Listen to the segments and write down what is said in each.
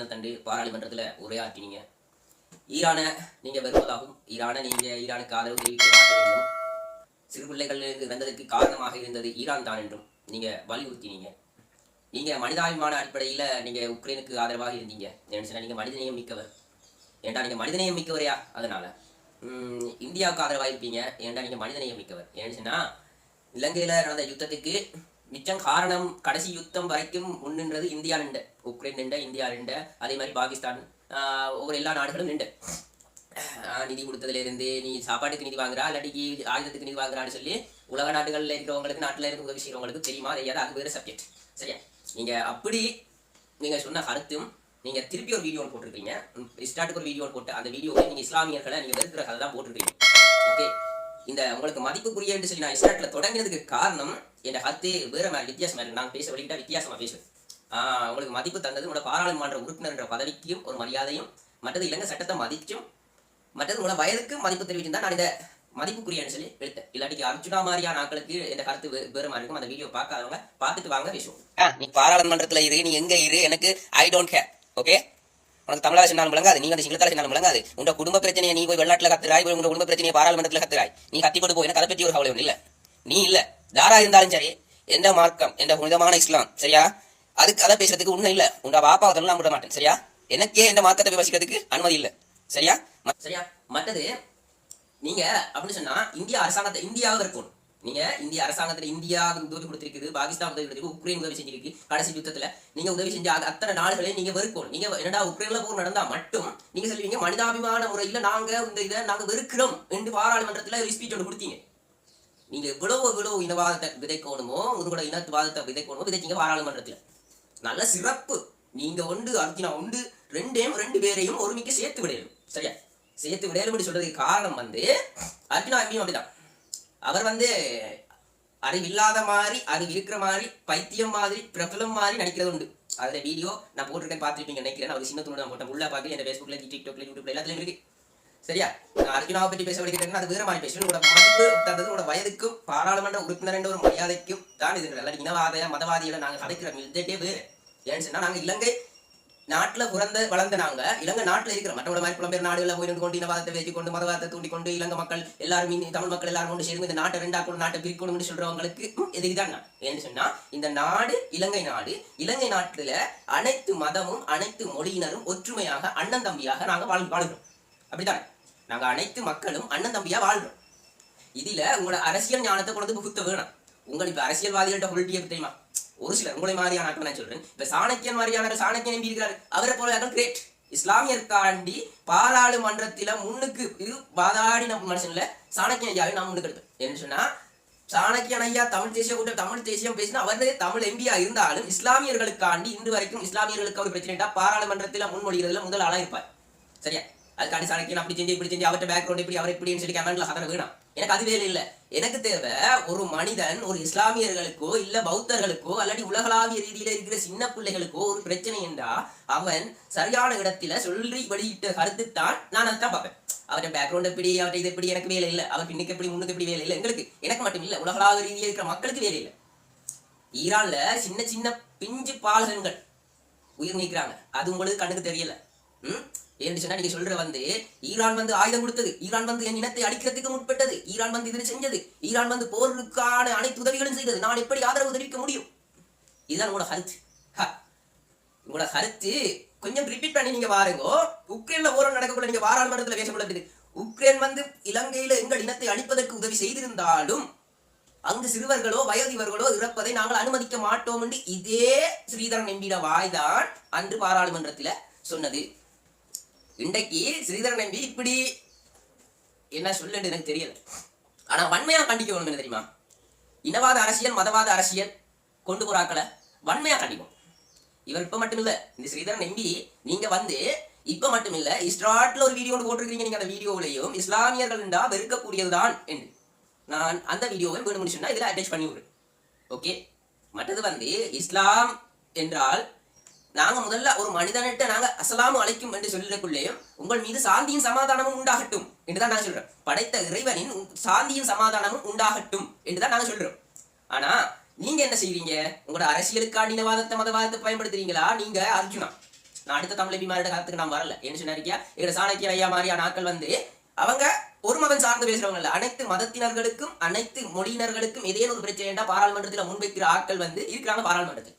தினத்தன்று பாராளுமன்றத்தில் உரையாற்றினீங்க. ஈரானை நீங்கள் வருவதாகவும் ஈரானுக்கு ஆதரவு தெரிவிக்க மாட்ட வேண்டும், சிறு பிள்ளைகள் இறந்ததற்கு காரணமாக இருந்தது ஈரான் தான் என்றும் நீங்கள் வலியுறுத்தினீங்க. நீங்கள் மனிதாபிமான அடிப்படையில் நீங்கள் உக்ரைனுக்கு ஆதரவாக இருந்தீங்க. ஏன்னு நீங்கள் மனிதநேயம் மிக்கவர். ஏன்டா நீங்கள் மனிதநேயம் மிக்கவரையா? அதனால இந்தியாவுக்கு ஆதரவாக இருப்பீங்க. ஏன்டா நீங்கள் மனிதநேயம் மிக்கவர். ஏன்னு சொன்னால் இலங்கையில் நடந்த யுத்தத்துக்கு மிச்சம் காரணம் கடைசி யுத்தம் வரைக்கும் முன்னின்றது இந்தியா நின்ற, உக்ரைன் நின்ற, இந்தியா நின்ற, அதே மாதிரி பாகிஸ்தான், ஒவ்வொரு எல்லா நாடுகளும் நின்று நிதி கொடுத்ததுலேருந்து நீ சாப்பாட்டுக்கு நிதி வாங்குறா இல்லாட்டிக்கு ஆயுதத்துக்கு நிதி வாங்குறான்னு சொல்லி உலக நாடுகளில் இருக்கிறவங்களுக்கு, நாட்டில் இருந்து உதவி செய்கிறவங்களுக்கு தெரியுமா தெரியாது, அது வேறு சப்ஜெக்ட். சரியா? நீங்கள் அப்படி நீங்கள் சொன்ன கருத்தும் நீங்கள் திருப்பி ஒரு வீடியோ போட்டிருக்கீங்க. ஸ்டார்ட்டுக்கு ஒரு வீடியோ போட்டு அந்த வீடியோவை நீங்கள் இஸ்லாமியர்களை நீங்கள் வெறுக்கிற கதை தான் போட்டிருக்கீங்க. ஓகே, இந்த உங்களுக்கு மதிப்புக்குரிய என்று சொல்லி நான் ஸ்டார்ட்டில் தொடங்கினதுக்கு காரணம் என் கருத்து வேறு மாதிரி வித்தியாசமாக இருக்குது. நாங்கள் பேச வழிகிட்டா வித்தியாசமாக பேசுவேன். உங்களுக்கு மதிப்பு தந்தது உங்களோட பாராளுமன்ற உறுப்பினர் என்ற பதவிக்கும் ஒரு மரியாதையும், மற்றது இலங்கை சட்டத்தை மதிக்கும், மற்றது உங்களோட வயதுக்கு மதிப்பு தெரிவிச்சிருந்தா நான் இதை மதிப்புக்குரியன்னு சொல்லி எடுத்தேன். இல்லாட்டிக்கு அர்ஜுனா மாதிரியான ஆட்களுக்கு இந்த கருத்து வேறு மாதிரி இருக்கும். அந்த வீடியோ பார்க்காதவங்க பார்த்துட்டு வாங்க பேசுவோம். நீ பாராளுமன்றத்தில் இரு, நீ எங்கே இரு, எனக்கு ஐ டோன்ட் கேர். ஓகே, உனக்கு தமிழாக சொன்னாலும் விளங்காது, நீங்க சிங்களத்தால சொன்னாலும் விளங்காது. உங்க குடும்ப பிரச்சனையை நீ போய் வெளிநாட்டில் கத்துறாய், உங்க குடும்ப பிரச்சனையை பாராளுமன்றத்தில் கத்துறாய். நீ கத்திப்பட்டு போய் எனக்கு அதை பற்றி ஒரு கவலை ஒன்றும் இல்லை. நீ இல்லை தாரா இருந்தாலும் சரி, எந்த மார்க்கம், எந்த புனிதமான இஸ்லாம், சரியா, அதுக்கு அதை பேசுறதுக்கு உண்மை இல்லை. உங்க பாப்பாவை நான் விட மாட்டேன். சரியா? எனக்கே இந்த மார்க்கத்தை விமர்சிக்கிறதுக்கு அனுமதி இல்லை. சரியா? சரியா? மற்றது நீங்க அப்படின்னு சொன்னா இந்தியா அரசாங்கத்தை இந்தியாவை இருக்கணும். நீங்க இந்திய அரசாங்கத்துல இந்தியாவுக்கு உதவி கொடுத்திருக்குது, பாகிஸ்தான் உதவி கொடுத்திருக்கு, உக்ரைன் உதவி செஞ்சிருக்கு. கடைசி யுத்தத்துல நீங்க உதவி செஞ்ச அத்தனை நாடுகளை நீங்க வெறுக்கணும். நீங்க என்னடா உக்ரைன்ல போர் நடந்தா மட்டும் நீங்க சொல்லுவீங்க மனிதாபிமான முறையில நாங்க இந்த இதை நாங்க வெறுக்கிறோம் என்று பாராளுமன்றத்துல ஒரு ஸ்பீச் ஒன்று கொடுத்தீங்க. நீங்க இவ்வளவு இனவாதத்தை விதைக்கணுமோ, உங்களோட இனவாதத்தை விதைக்கணுமோ விதைச்சிங்க பாராளுமன்றத்துல. நல்ல சிறப்பு. நீங்க ஒன்று அர்ஜுனா ஒன்று ரெண்டு பேரையும் ஒருமிக்க சேர்த்து விடையணும். சரியா? சேர்த்து விடையலும் சொல்றதுக்கு காரணம் அர்ஜுனா எம்பியும் அப்படிதான். அவர் அறிவு இல்லாத மாதிரி, அறிவு இருக்கிற மாதிரி, பைத்தியம் மாதிரி, பிரபலம் மாதிரி நடிக்கிறது உண்டு. அதுல வீடியோ நான் போட்டிருக்கேன், பார்த்துருப்பீங்க நினைக்கிறேன். அவர் சின்ன துணி நான் போட்டேன், உள்ள பார்க்க என் ஃபேஸ்புக்ல, டிக்டாக்ல, யூடியூப்ல எல்லாத்துலயும் இருக்கு. சரியா? நான் அர்ஜுனாவை பற்றி பேச வலிக்கிறேன், அது வேற மாதிரி பேசுவேன். உங்களோட மதிப்பு தந்தது உங்களோட வயதுக்கும் பாராளுமன்ற உறுப்பினர் என்ற ஒரு மரியாதைக்கும் தான் இது. இனவாத மதவாதிகளை நாங்கள் கதைக்கிறோம். இதே வேறு. ஏன்னு சொன்னா நாங்கள் இலங்கை நாட்டில் வளர்ந்த நாங்க இலங்கை நாட்டில் இருக்கிற மற்றோட மாதிரி புலம்பெயர் நாடுகளில் போய் கொண்டு இனவாதத்தை வச்சு கொண்டு மதவாதத்தை தூண்டிக்கொண்டு இலங்கை மக்கள் எல்லாரும், தமிழ் மக்கள் எல்லாரும் கொண்டு சேர்ந்து இந்த நாட்டை ரெண்டாக்கணும், நாட்டை பிரிக்கணும்னு சொல்றவங்களுக்கு எதுக்குதான் ஏன்னு சொன்னா இந்த நாடு இலங்கை நாடு. இலங்கை நாட்டுல அனைத்து மதமும் அனைத்து மொழியினரும் ஒற்றுமையாக அண்ணன் தம்பியாக நாங்க வாழ்கிறோம். அப்படித்தானே? நாங்க அனைத்து மக்களும் அண்ணன் தம்பியா வாழ்றோம். இதுல உங்களோட அரசியல் ஞானத்தை கொண்டு புகுத்த வேணும். உங்களுக்கு அரசியல்வாதிகள்கிட்ட பொலிட்டியை தெரியுமா? ஒரு சிலர் உங்களை மாதிரியான நான் சொல்றேன். இப்ப சாணக்கியன் மாதிரியான சாணக்கியன் நம்பி இருக்கிறாரு, அவரை போல கிரேட் இஸ்லாமியர்காண்டி பாராளுமன்றத்தில முன்னுக்கு இது வாதாடி நம்ம மனுஷன்ல சாணக்கியன் ஐயாவை நான் முன்னுக்கு எடுப்பேன். என்ன சொன்னா சாணக்கியன் ஐயா தமிழ் தேசிய கூட்டம் தமிழ் தேசியம் பேசினா அவரே தமிழ் எம்பியா இருந்தாலும் இஸ்லாமியர்களுக்காண்டி இன்று வரைக்கும் இஸ்லாமியர்களுக்கு ஒரு பிரச்சனை பாராளுமன்றத்தில முன்மொழிகிறதுல முதல் ஆளா இருப்பார். சரியா? அதுக்காண்டி சாணக்கியன் அப்படி செஞ்சு இப்படி செஞ்சு அவர்கிட்ட பேக்ரவுண்ட் இப்படி அவர் இப்படின்னு சொல்லி கமெண்ட்ல கதற வேணாம். எனக்கு அது வேலை இல்லை. எனக்கு தேவை ஒரு மனிதன் ஒரு இஸ்லாமியர்களுக்கோ இல்ல பௌத்தர்களுக்கோ அல்லது உலகளாவிய ரீதியில இருக்கிற சின்ன பிள்ளைகளுக்கோ ஒரு பிரச்சனை என்றா அவன் சரியான இடத்துல சொல்லி வெளியிட்ட கருத்து தான் நான் அதான் பார்ப்பேன். அவர்கிட்ட பேக்ரவுண்ட் எப்படி, அவர்கிட்ட இது எப்படி எனக்கு வேலை இல்லை, அவர் பின்னுக்கு எப்படி முன்னுக்கு எப்படி வேலை இல்லை. எனக்கு மட்டும் இல்லை, உலகளாவிய ரீதியில் இருக்கிற மக்களுக்கு வேலை இல்லை. ஈரான்ல சின்ன சின்ன பிஞ்சு பாலகங்கள் உயிர் நீக்கிறாங்க. அது உங்களுக்கு கண்ணுக்கு தெரியல. ஏன்னு சொன்னா நீங்க சொல்ற ஈரான் ஆயுதம் கொடுத்தது, ஈரான் என் இனத்தை அடிக்கிறதுக்கு முற்பட்டது, ஈரான் இது செஞ்சது, ஈரான் போருக்கான அனைத்து உதவிகளும் செய்தது, நான் எப்படி ஆதரவு தெரிவிக்க முடியும்? இதுதான் உங்களோட கருத்து. உங்களோட கருத்து கொஞ்சம் ரிப்பீட் பண்ணி நீங்க பாருங்க. உக்ரைன்ல போர் நடக்கக்குள்ள நீங்க பாராளுமன்றத்துல பேசப்பட்டது உக்ரைன் இலங்கையில எங்கள் இனத்தை அழிப்பதற்கு உதவி செய்திருந்தாலும் அங்கு சிறுவர்களோ வயோதிபர்களோ இறப்பதை நாங்கள் அனுமதிக்க மாட்டோம் என்று இதே ஸ்ரீதரன் எம்பிட வாய்தான் அன்று பாராளுமன்றத்துல சொன்னது. இன்றைக்கு ஸ்ரீதரன் எம்பி இப்படி என்ன சொல்ல எனக்கு தெரியல. ஆனா வன்மையா கண்டிக்கணும். என்ன தெரியுமா? இனவாத அரசியல் மதவாத அரசியல் கொண்டு போறாக்களை வன்மையா கண்டிக்கும். இவர் இப்ப மட்டும் இல்ல, இந்த ஸ்ரீதரன் எம்பி நீங்க இப்ப மட்டும் இல்ல இஸ்ராட்ல ஒரு வீடியோ போட்டிருக்கீங்க. நீங்க அந்த வீடியோவிலையும் இஸ்லாமியர்கள் என்றா வெறுக்கக்கூடியதுதான் என்று நான் அந்த வீடியோவை வேணும்னு சொன்னா இதுல அட்டாச் பண்ணி விடுறேன். ஓகே, மற்றது இஸ்லாம் என்றால் நாங்க முதல்ல ஒரு மனிதனிட்ட நாங்க அஸ்ஸலாமு அலைக்கும் என்று சொல்லக்குள்ளேயும் உங்கள் மீது சாந்தியும் சமாதானமும் உண்டாகட்டும் என்றுதான் நாங்க சொல்றோம். படைத்த இறைவனின் சாந்தியும் சமாதானமும் உண்டாகட்டும் என்றுதான் நாங்க சொல்றோம். ஆனா நீங்க என்ன செய்றீங்க? உங்களோட அரசியலுக்கான இனவாதத்தை மதவாதத்தை பயன்படுத்துறீங்களா? நீங்க அர்ஜுனா நான் அடுத்த தமிழ் எம்பிமாரோட காலத்துக்கு நான் வரல. என்ன சொன்னா இருக்கியா, எங்க சாணக்கிய ஐயா மாதிரியான ஆட்கள் வந்து அவங்க ஒரு மதம் சார்ந்து பேசுறவங்க இல்ல, அனைத்து மதத்தினர்களுக்கும் அனைத்து மொழியினர்களுக்கும் ஏதேனும் ஒரு பிரச்சனை பாராளுமன்றத்தில் முன்வைக்கிற ஆட்கள் வந்து இருக்கிறாங்க பாராளுமன்றத்தில்.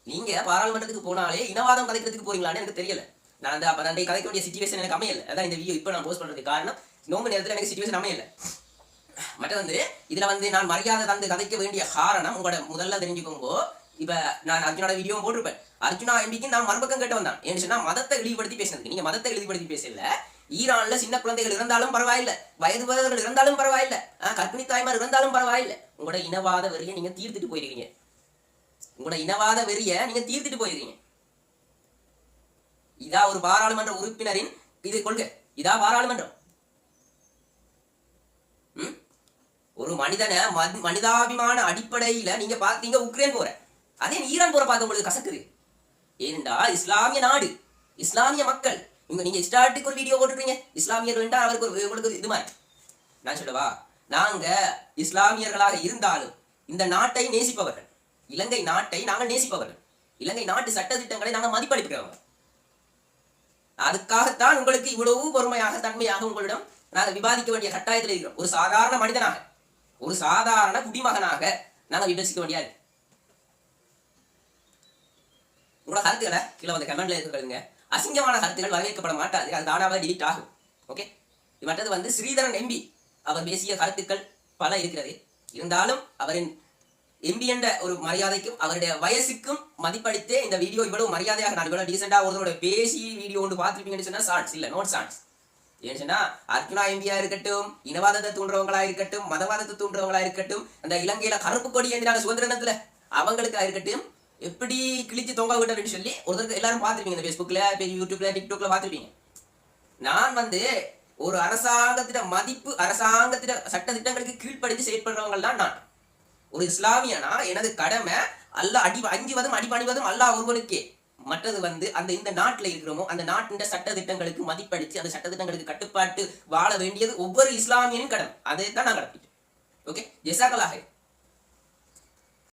நீங்க பாராளுமன்றத்துக்கு போனாலே இனவாதம் கதைக்கிறதுக்கு போறீங்களான்னு எனக்கு தெரியல. நான் அந்த அப்ப கதைக்க வேண்டிய சிச்சுவேஷன் எனக்கு அமையல. அதான் இந்த வீடியோ இப்போ நான் போஸ்ட் பண்றதுக்கு காரணம், நோம்பு நேரத்தில் எனக்கு சிச்சுவேஷன் அமையல. மற்ற வந்து இதுல வந்து நான் மரியாதை தந்து கதைக்க வேண்டிய காரணம் உங்களோட முதல்ல தெரிஞ்சுக்கோங்க. இப்ப நான் அர்ஜுனோட வீடியோ போட்டிருப்பேன். அர்ஜுனா எம்பிக்கு நான் மறுபக்கம் கேட்டு வந்தான். ஏன்னு சொன்னா மதத்தை இழிவுபடுத்தி பேசினது. நீங்க மதத்தை இழிவுபடுத்தி பேசல. ஈரான்ல சின்ன குழந்தைகள் இருந்தாலும் பரவாயில்ல, வயது வயதுகள் இருந்தாலும் பரவாயில்ல, கர்ப்பிணி தாய்மார் இருந்தாலும் பரவாயில்ல, உங்களோட இனவாத வெறியை நீங்க தீர்த்துட்டு போயிருக்கீங்க. உங்களோட இனவாத வெறிய நீங்க தீர்த்துட்டு போயிருக்கீங்க. இதா ஒரு பாராளுமன்ற உறுப்பினரின் இது கொள்கை. இதா பாராளுமன்றம். ஒரு மனிதனை மனிதாபிமான அடிப்படையில நீங்க பாத்தீங்க உக்ரைன் போற, அதே ஈரான் போற பார்க்க உங்களுக்கு கசக்குது. ஏனென்றா இஸ்லாமிய நாடு, இஸ்லாமிய மக்கள். நீங்க ஸ்டார்ட்டுக்கு ஒரு வீடியோ போட்டுருக்கீங்க, இஸ்லாமியர்கள் என்றால் அவருக்கு ஒரு உங்களுக்கு இது மாதிரி. நான் சொல்லவா, நாங்க இஸ்லாமியர்களாக இருந்தாலும் இந்த நாட்டை நேசிப்பவர்கள், இலங்கை நாட்டை நாங்கள் நேசிப்பவர்கள், இலங்கை நாட்டு சட்ட திட்டங்களை நாங்கள் மதிப்பளிக்கிறவங்க. அதுக்காகத்தான் உங்களுக்கு இவ்வளவு பொறுமையாக தன்மையாக உங்களிடம் நாங்கள் விவாதிக்க வேண்டிய கட்டாயத்தில் இருக்கிறோம். ஒரு சாதாரண மனிதனாக, ஒரு சாதாரண குடிமகனாக நாங்கள் விமர்சிக்க வேண்டியாது. உங்களோட கருத்துக்களை கீழே வந்து கமெண்ட்ல இருக்கிறதுங்க. அசிங்கமான கருத்துக்கள் வரவேற்கப்பட மாட்டாது, அது தானாக டிலீட் ஆகும். ஓகே, மற்றது வந்து ஸ்ரீதரன் எம்பி அவர் பேசிய கருத்துக்கள் பல இருக்கிறது. இருந்தாலும் அவரின் எம்பி என்ற ஒரு மரியாதைக்கும் அவருடைய வயசுக்கும் மதிப்பளித்தே இந்த வீடியோ இவ்வளவு மரியாதையாக நான் இவ்வளவு டீசெண்டா ஒருத்தரோட பேசி வீடியோ ஒன்று பார்த்துருப்பீங்கன்னு சொன்னா ஷார்ட்ஸ் இல்ல, நோட் ஷார்ட்ஸ். ஏன்னு சொன்னா அர்ஜுனா எம்பியா இருக்கட்டும், இனவாதத்தை தூண்டுறவங்களா இருக்கட்டும், மதவாதத்தை தூண்டுறவங்களா இருக்கட்டும், அந்த இலங்கையில கருப்பு கொடி ஏந்தினாங்க சுதந்திர தினத்துல அவங்களுக்கா இருக்கட்டும், எப்படி கிழிச்சு தொங்க விட்டு அப்படின்னு சொல்லி ஒருத்தருக்கு எல்லாரும் பார்த்துருப்பீங்க. இந்த ஃபேஸ்புக்ல, யூடியூப்ல, டிக்டாக்ல பார்த்துருப்பீங்க. நான் வந்து ஒரு அரசாங்கத்திட மதிப்பு, அரசாங்கத்திட சட்ட திட்டங்களுக்கு கீழ்ப்படுத்தி செயற்படுறவங்க தான் நான். ஒரு இஸ்லாமியனா எனது கடமை அல்ல அஞ்சுவதும் அடிபணிவதும் அல்லாஹ் ஒருவனுக்கே. மற்றது வந்து அந்த இந்த நாட்டில் இருக்கிறோமோ அந்த நாட்டின் சட்ட திட்டங்களுக்கு மதிப்பளித்து அந்த சட்ட திட்டங்களுக்கு கட்டுப்பாட்டு வாழ வேண்டியது ஒவ்வொரு இஸ்லாமியனின் கடமை. அதை தான் நான் கடப்பிட்டேன். ஓகே, ஜெசாக்கலாக